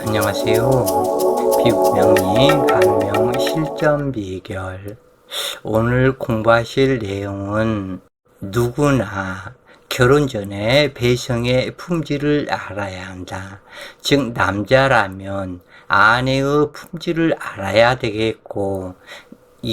안녕하세요. 비구명리 감명 실전 비결. 오늘 공부하실 내용은 누구나 결혼 전에 배성의 품질을 알아야 한다. 즉 남자라면 아내의 품질을 알아야 되겠고,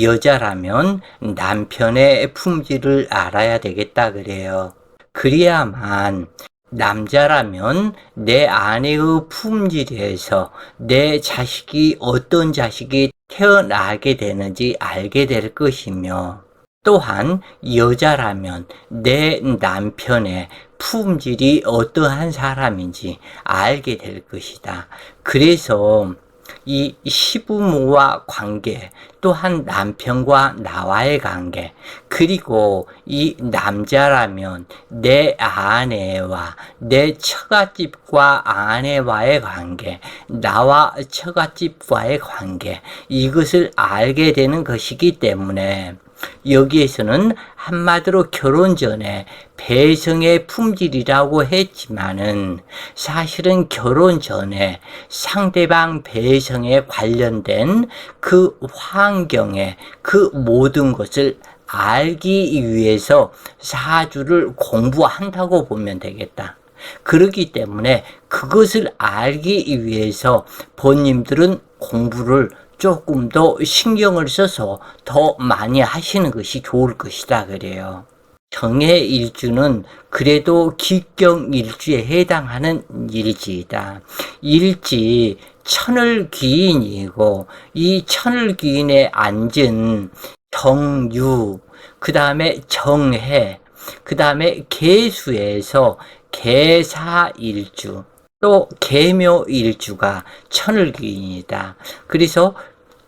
여자라면 남편의 품질을 알아야 되겠다 그래요. 그래야만 남자라면 내 아내의 품질에서 내 자식이 어떤 자식이 태어나게 되는지 알게 될 것이며, 또한 여자라면 내 남편의 품질이 어떠한 사람인지 알게 될 것이다. 그래서 이 시부모와 관계, 또한 남편과 나와의 관계, 그리고 이 남자라면 내 아내와 내 처갓집과 아내와의 관계, 나와 처갓집과의 관계, 이것을 알게 되는 것이기 때문에 여기에서는 한마디로 결혼 전에 배성의 품질이라고 했지만은 사실은 결혼 전에 상대방 배성에 관련된 그 환경에 그 모든 것을 알기 위해서 사주를 공부한다고 보면 되겠다. 그렇기 때문에 그것을 알기 위해서 본인들은 공부를 조금 더 신경을 써서 더 많이 하시는 것이 좋을 것이다 그래요. 정해일주는 그래도 기경일주에 해당하는 일지이다. 일지 천을귀인이고, 이 천을귀인에 앉은 정유, 그 다음에 정해, 그 다음에 계수에서 계사일주, 또 계묘일주가 천을귀인이다. 그래서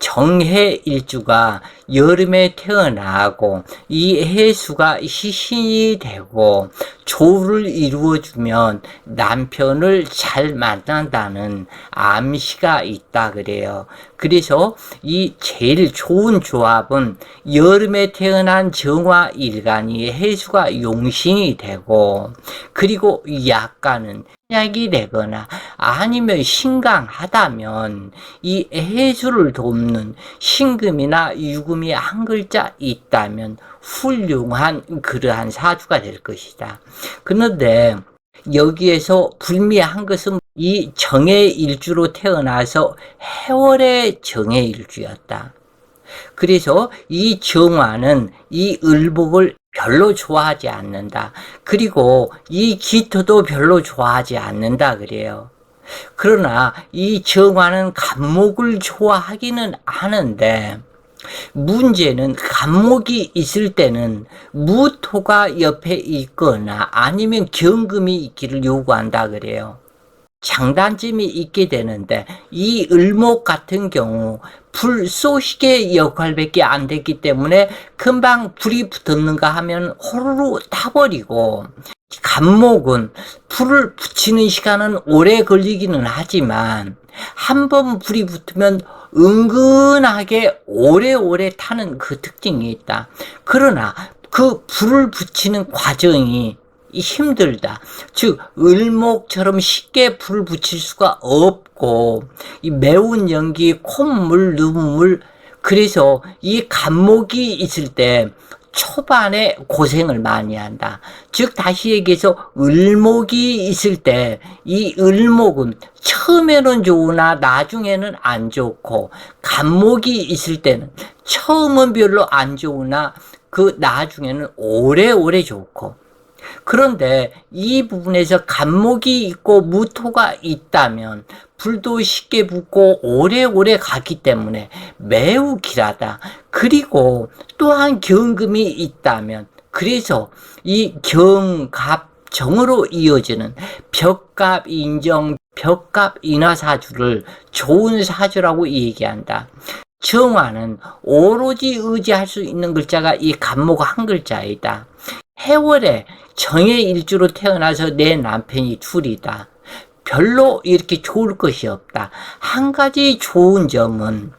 정해일주가 여름에 태어나고 이 해수가 시신이 되고 조를 이루어주면 남편을 잘 만난다는 암시가 있다 그래요. 그래서 이 제일 좋은 조합은 여름에 태어난 정화일간이 해수가 용신이 되고, 그리고 약간은 약이 되거나 아니면 신강하다면 이 해수를 돕는 신금이나 유금이 한 글자 있다면 훌륭한 그러한 사주가 될 것이다. 그런데 여기에서 불미한 것은 이 정해일주로 태어나서 해월의 정해일주였다. 그래서 이 정화는 이 을복을 별로 좋아하지 않는다. 그리고 이 기토도 별로 좋아하지 않는다 그래요. 그러나 이 정화는 간목을 좋아하기는 하는데, 문제는 간목이 있을 때는 무토가 옆에 있거나 아니면 경금이 있기를 요구한다 그래요. 장단점이 있게 되는데, 이 을목 같은 경우 불쏘시개 역할밖에 안 됐기 때문에 금방 불이 붙었는가 하면 호로로 타버리고, 간목은 불을 붙이는 시간은 오래 걸리기는 하지만 한번 불이 붙으면 은근하게 오래오래 타는 그 특징이 있다. 그러나 그 불을 붙이는 과정이 힘들다. 즉 을목처럼 쉽게 불을 붙일 수가 없고, 이 매운 연기, 콧물, 눈물, 그래서 이 간목이 있을 때 초반에 고생을 많이 한다. 즉 다시 얘기해서 을목이 있을 때 이 을목은 처음에는 좋으나 나중에는 안 좋고, 간목이 있을 때는 처음은 별로 안 좋으나 그 나중에는 오래오래 좋고, 그런데 이 부분에서 간목이 있고 무토가 있다면 불도 쉽게 붙고 오래오래 가기 때문에 매우 길하다. 그리고 또한 경금이 있다면, 그래서 이 경갑정으로 이어지는 벽갑 인정, 벽갑 인화사주를 좋은 사주라고 얘기한다. 정화는 오로지 의지할 수 있는 글자가 이 간목 한 글자이다. 해월에 정해일주로 태어나서 내 남편이 둘이다. 별로 이렇게 좋을 것이 없다. 한 가지 좋은 점은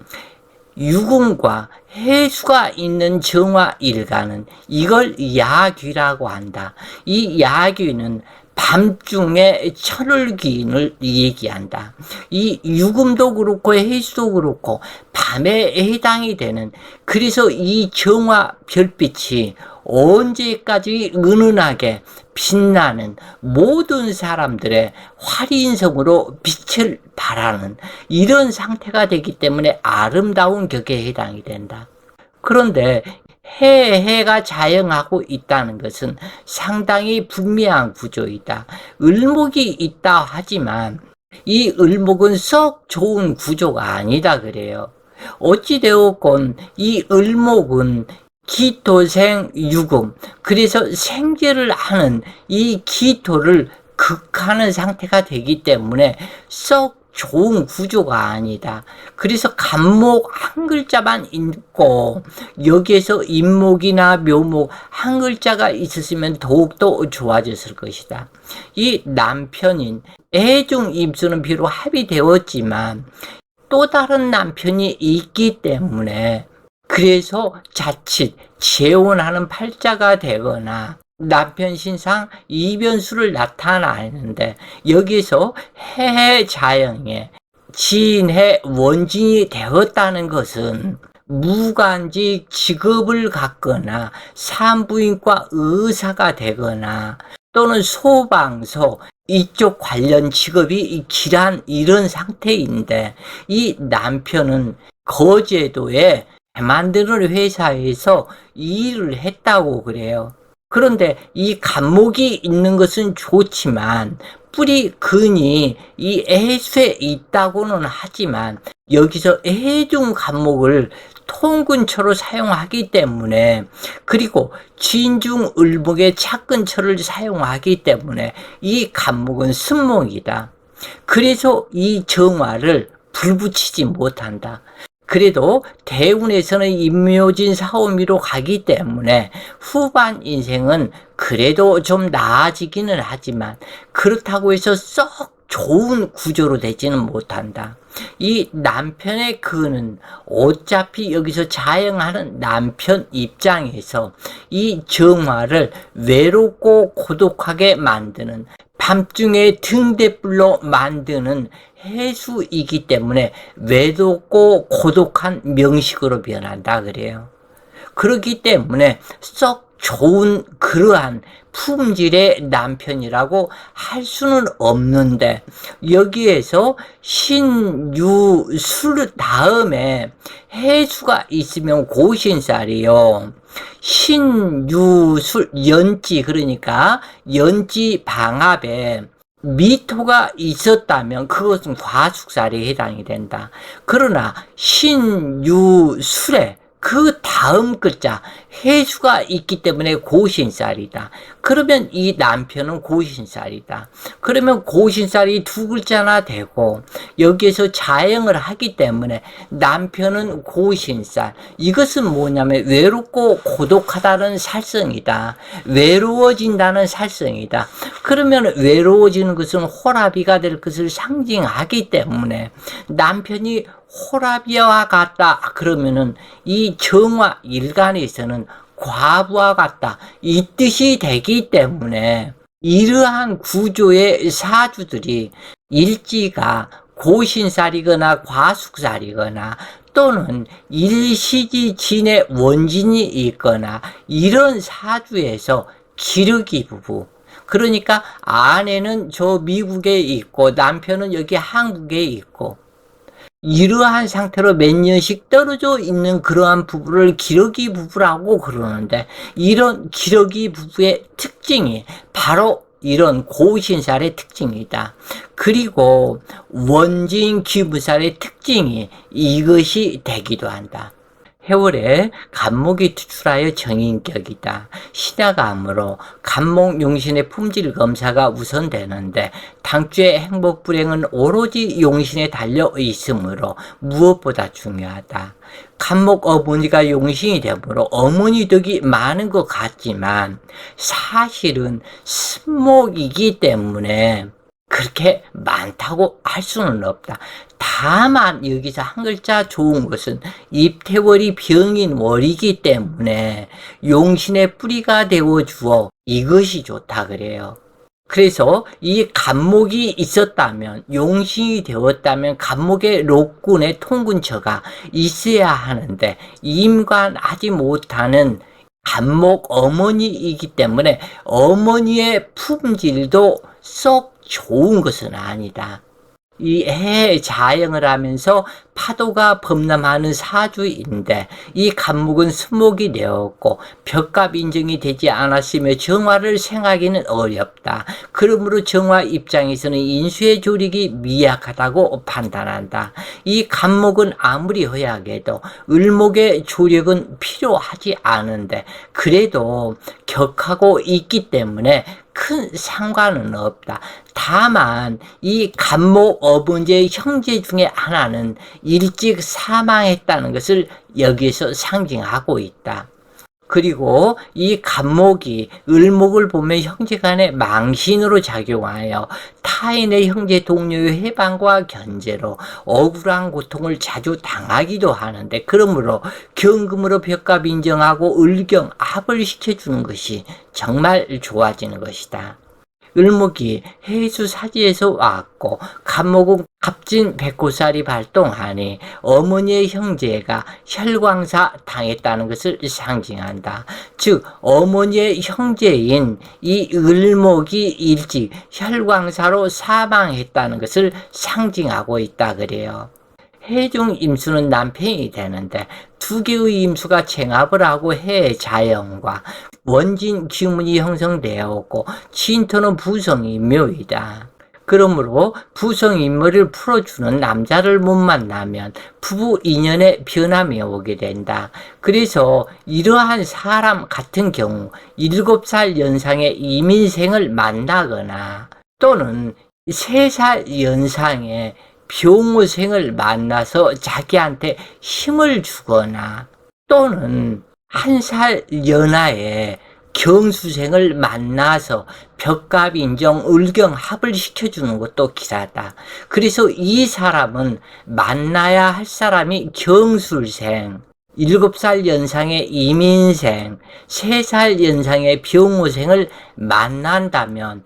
유금과 해수가 있는 정화일간은 이걸 야귀라고 한다. 이 야귀는 밤중에 철을 기인을 얘기한다. 이 유금도 그렇고 해수도 그렇고 밤에 해당이 되는, 그래서 이 정화 별빛이 언제까지 은은하게 빛나는 모든 사람들의 활인성으로 빛을 발하는 이런 상태가 되기 때문에 아름다운 격에 해당이 된다. 그런데 해가 자영하고 있다는 것은 상당히 불미한 구조이다. 을목이 있다 하지만 이 을목은 썩 좋은 구조가 아니다 그래요. 어찌되었건 이 을목은 기토생 유금, 그래서 생제를 하는 이 기토를 극하는 상태가 되기 때문에 썩 좋은 구조가 아니다. 그래서 간목 한 글자만 있고 여기에서 인목이나 묘목 한 글자가 있었으면 더욱더 좋아졌을 것이다. 이 남편인 애중 임수는 비록 합의되었지만 또 다른 남편이 있기 때문에, 그래서 자칫 재혼하는 팔자가 되거나 남편 신상 이변수를 나타나는데, 여기서 해해 자영에 지인해 원진이 되었다는 것은 무관직 직업을 갖거나 산부인과 의사가 되거나 또는 소방서 이쪽 관련 직업이 길한 이런 상태인데, 이 남편은 거제도에 만드는 회사에서 일을 했다고 그래요. 그런데 이 간목이 있는 것은 좋지만 뿌리 근이 이 애수에 있다고는 하지만 여기서 애중 간목을 통근처로 사용하기 때문에, 그리고 진중 을목의 착근처를 사용하기 때문에 이 간목은 순목이다. 그래서 이 정화를 불붙이지 못한다. 그래도 대운에서는 임묘진 사오미로 가기 때문에 후반 인생은 그래도 좀 나아지기는 하지만 그렇다고 해서 썩 좋은 구조로 되지는 못한다. 이 남편의 그는 어차피 여기서 자영하는 남편 입장에서 이 정화를 외롭고 고독하게 만드는, 밤중에 등대불로 만드는 해수이기 때문에 외롭고 고독한 명식으로 변한다 그래요. 그렇기 때문에 썩 좋은 그러한 품질의 남편이라고 할 수는 없는데, 여기에서 신유술 다음에 해수가 있으면 고신살이요. 신유술 연지, 그러니까 연지 방합에 미토가 있었다면 그것은 과숙살에 해당이 된다. 그러나 신유술에 그 다음 글자 해수가 있기 때문에 고신살이다. 그러면 이 남편은 고신살이다. 그러면 고신살이 두 글자나 되고 여기에서 자영을 하기 때문에 남편은 고신살. 이것은 뭐냐면 외롭고 고독하다는 살성이다. 외로워진다는 살성이다. 그러면 외로워지는 것은 호라비가 될 것을 상징하기 때문에 남편이 호라비와 같다 그러면은 이 정화 일간에서는 과부와 같다 이 뜻이 되기 때문에, 이러한 구조의 사주들이 일지가 고신살이거나 과숙살이거나 또는 일시지 진의 원진이 있거나 이런 사주에서 기러기 부부, 그러니까 아내는 저 미국에 있고 남편은 여기 한국에 있고 이러한 상태로 몇 년씩 떨어져 있는 그러한 부부를 기러기 부부라고 그러는데, 이런 기러기 부부의 특징이 바로 이런 고신살의 특징이다. 그리고 원진 기부살의 특징이 이것이 되기도 한다. 해월에 간목이 투출하여 정인격이다. 신약암으로 간목 용신의 품질 검사가 우선되는데 당주의 행복 불행은 오로지 용신에 달려 있으므로 무엇보다 중요하다. 간목 어머니가 용신이 되므로 어머니 덕이 많은 것 같지만 사실은 신목이기 때문에 그렇게 많다고 할 수는 없다. 다만 여기서 한 글자 좋은 것은 입태월이 병인 월이기 때문에 용신의 뿌리가 되어 주어 이것이 좋다 그래요. 그래서 이 간목이 있었다면, 용신이 되었다면 간목의 록군의 통근처가 있어야 하는데 임관하지 못하는 간목 어머니이기 때문에 어머니의 품질도 썩 좋은 것은 아니다. 이 해 자영을 하면서 파도가 범람하는 사주인데 이 간목은 수목이 되었고 벽갑 인정이 되지 않았으며 정화를 생하기는 어렵다. 그러므로 정화 입장에서는 인수의 조력이 미약하다고 판단한다. 이 간목은 아무리 허약해도 을목의 조력은 필요하지 않은데 그래도 격하고 있기 때문에 큰 상관은 없다. 다만 이 간목 어머니의 형제 중에 하나는 일찍 사망했다는 것을 여기에서 상징하고 있다. 그리고 이 간목이 을목을 보면 형제간의 망신으로 작용하여 타인의 형제 동료의 해방과 견제로 억울한 고통을 자주 당하기도 하는데 그러므로 경금으로 벽갑 인정하고 을경 합을 시켜주는 것이 정말 좋아지는 것이다. 을목이 해수 사지에서 왔고 간목은 갑진 백호살이 발동하니 어머니의 형제가 혈광사 당했다는 것을 상징한다. 즉 어머니의 형제인 이 을목이 일찍 혈광사로 사망했다는 것을 상징하고 있다 그래요. 해중 임수는 남편이 되는데 두 개의 임수가 챙합을 하고 해 자영과 원진 기문이 형성되었고 진토는 부성인묘이다. 그러므로 부성인묘를 풀어주는 남자를 못 만나면 부부 인연에 변함이 오게 된다. 그래서 이러한 사람 같은 경우 7살 연상의 이민생을 만나거나 또는 3살 연상의 병호생을 만나서 자기한테 힘을 주거나 또는 1살 연하의 경수생을 만나서 벽갑 인정 을경 합을 시켜주는 것도 기사다. 그래서 이 사람은 만나야 할 사람이 경술생, 7살 연상의 이민생, 3살 연상의 병호생을 만난다면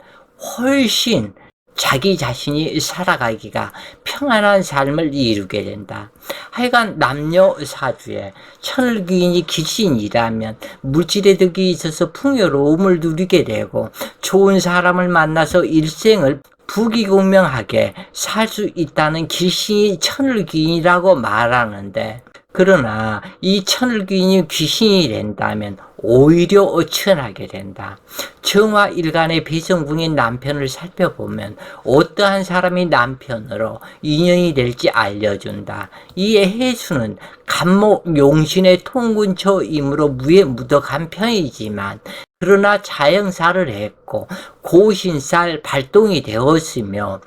훨씬 자기 자신이 살아가기가 평안한 삶을 이루게 된다. 하여간 남녀 사주에 천을귀인이 귀신이라면 물질의 덕이 있어서 풍요로움을 누리게 되고 좋은 사람을 만나서 일생을 부귀공명하게 살 수 있다는 귀신이 천을귀인이라고 말하는데 그러나 이 천을귀인이 귀신이 된다면 오히려 천하게 된다. 정화 일간의 배성궁인 남편을 살펴보면 어떠한 사람이 남편으로 인연이 될지 알려준다. 이 해수는 간목 용신의 통근처이므로 무에 무덕한 편이지만 그러나 자영사를 했고 고신살 발동이 되었으며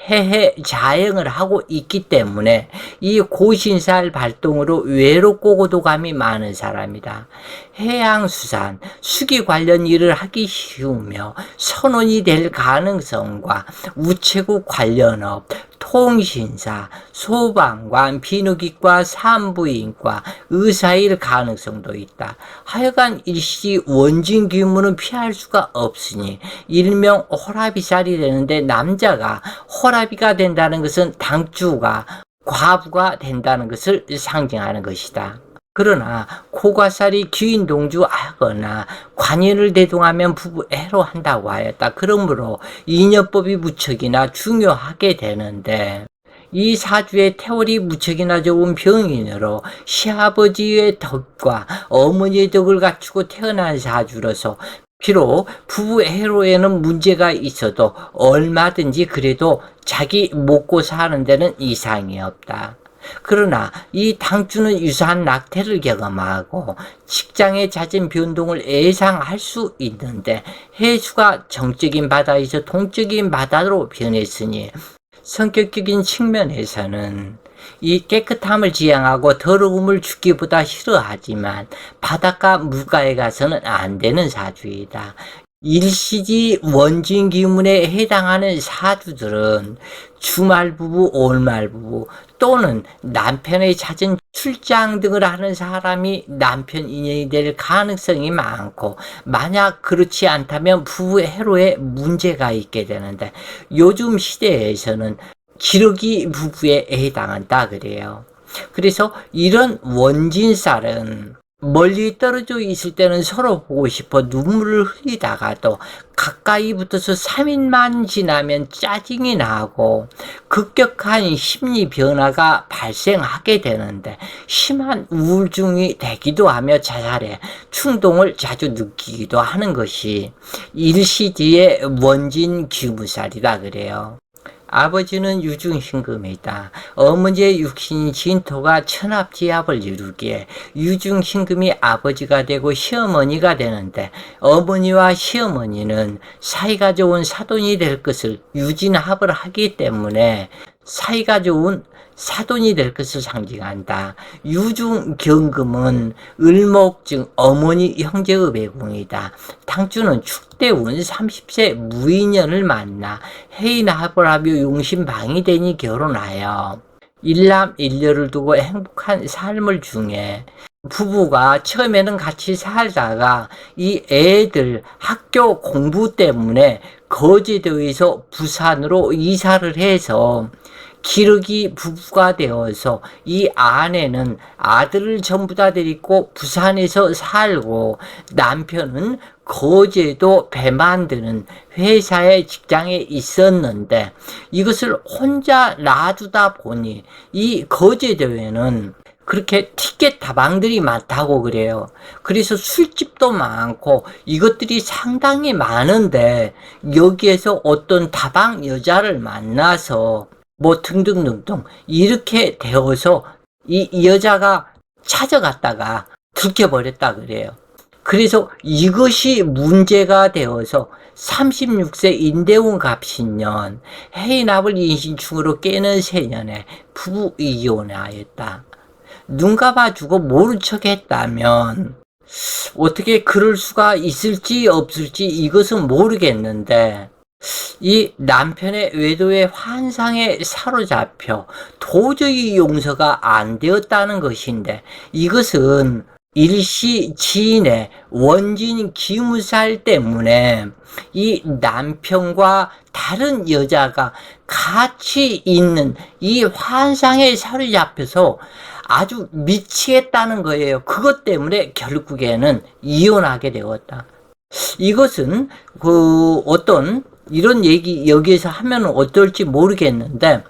해해 자영을 하고 있기 때문에 이 고신살 발동으로 외롭고 고독감이 많은 사람이다. 해양수산, 수기 관련 일을 하기 쉬우며 선원이 될 가능성과 우체국 관련업, 통신사, 소방관, 비누기과, 산부인과, 의사일 가능성도 있다. 하여간 일시 원진 규모는 피할 수가 없으니 일명 호라비살이 되는데 남자가 호라비가 된다는 것은 당주가 과부가 된다는 것을 상징하는 것이다. 그러나 고과살이 귀인동주하거나 관인을 대동하면 부부 애로한다고 하였다. 그러므로 인연법이 무척이나 중요하게 되는데 이 사주의 태월이 무척이나 좋은 병인으로 시아버지의 덕과 어머니의 덕을 갖추고 태어난 사주로서 비록 부부 애로에는 문제가 있어도 얼마든지 그래도 자기 먹고 사는 데는 이상이 없다. 그러나 이 당주는 유사한 낙태를 경험하고 직장의 잦은 변동을 예상할 수 있는데 해수가 정적인 바다에서 동적인 바다로 변했으니 성격적인 측면에서는 이 깨끗함을 지향하고 더러움을 주기보다 싫어하지만 바닷가 물가에 가서는 안 되는 사주이다. 일시지 원진기문에 해당하는 사주들은 주말부부, 올말부부 또는 남편의 잦은 출장 등을 하는 사람이 남편 인연이 될 가능성이 많고, 만약 그렇지 않다면 부부 해로에 문제가 있게 되는데, 요즘 시대에서는 기러기 부부에 해당한다 그래요. 그래서 이런 원진살은 멀리 떨어져 있을 때는 서로 보고 싶어 눈물을 흘리다가도 가까이 붙어서 3일만 지나면 짜증이 나고 급격한 심리 변화가 발생하게 되는데, 심한 우울증이 되기도 하며 자살에 충동을 자주 느끼기도 하는 것이 일시지의 원진 귀무살이다 그래요. 아버지는 유중신금이다. 어머니의 육신인 진토가 천합지합을 이루기에 유중신금이 아버지가 되고 시어머니가 되는데, 어머니와 시어머니는 사이가 좋은 사돈이 될 것을 유진합을 하기 때문에 사이가 좋은 사돈이 될 것을 상징한다. 유중경금은 을목증 어머니 형제의 배궁이다. 당주는 축대운 30세 무인연을 만나 해인합을 하며 용신방이 되니 결혼하여 일남일녀를 두고 행복한 삶을 중에, 부부가 처음에는 같이 살다가 이 애들 학교 공부 때문에 거제도에서 부산으로 이사를 해서 기러기 부부가 되어서 이 아내는 아들을 전부 다 데리고 부산에서 살고, 남편은 거제도 배 만드는 회사의 직장에 있었는데, 이것을 혼자 놔두다 보니 이 거제도에는 그렇게 티켓 다방들이 많다고 그래요. 그래서 술집도 많고 이것들이 상당히 많은데, 여기에서 어떤 다방 여자를 만나서 뭐 등등등등 이렇게 되어서 이 여자가 찾아갔다가 들켜버렸다 그래요. 그래서 이것이 문제가 되어서 36세 인대운 갑신년 해인합을 인신충으로 깨는 새년에 부부 이혼하였다. 눈 감아주고 모른 척 했다면 어떻게 그럴 수가 있을지 없을지 이것은 모르겠는데, 이 남편의 외도의 환상에 사로잡혀 도저히 용서가 안 되었다는 것인데, 이것은 일시 지인의 원진 기무살 때문에 이 남편과 다른 여자가 같이 있는 이 환상에 사로잡혀서 아주 미치겠다는 거예요. 그것 때문에 결국에는 이혼하게 되었다. 이것은 어떤 이런 얘기 여기에서 하면 어떨지 모르겠는데,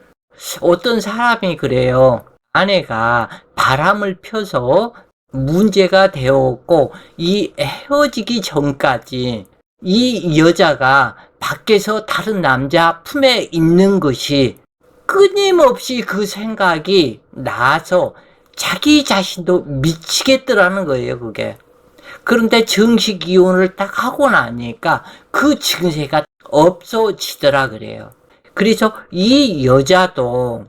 어떤 사람이 그래요. 아내가 바람을 펴서 문제가 되었고, 이 헤어지기 전까지 이 여자가 밖에서 다른 남자 품에 있는 것이 끊임없이 그 생각이 나서 자기 자신도 미치겠더라는 거예요, 그게. 그런데 정식 이혼을 딱 하고 나니까 그 증세가 없어지더라 그래요. 그래서 이 여자도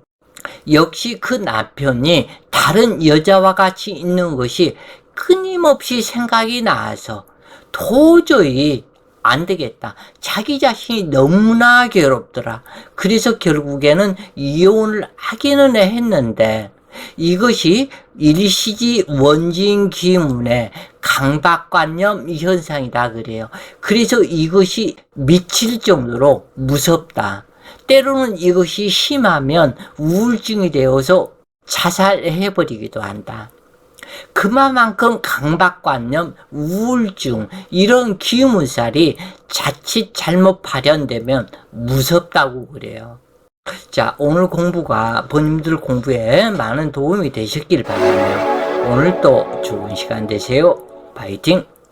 역시 그 남편이 다른 여자와 같이 있는 것이 끊임없이 생각이 나서 도저히 안 되겠다. 자기 자신이 너무나 괴롭더라. 그래서 결국에는 이혼을 하기는 했는데, 이것이 일시지 원진기문의 강박관념 현상이다 그래요. 그래서 이것이 미칠 정도로 무섭다. 때로는 이것이 심하면 우울증이 되어서 자살해버리기도 한다. 그만큼 강박관념, 우울증 이런 기문살이 자칫 잘못 발현되면 무섭다고 그래요. 자, 오늘 공부가 본인들 공부에 많은 도움이 되셨길 바라며 오늘 또 좋은 시간 되세요. 파이팅!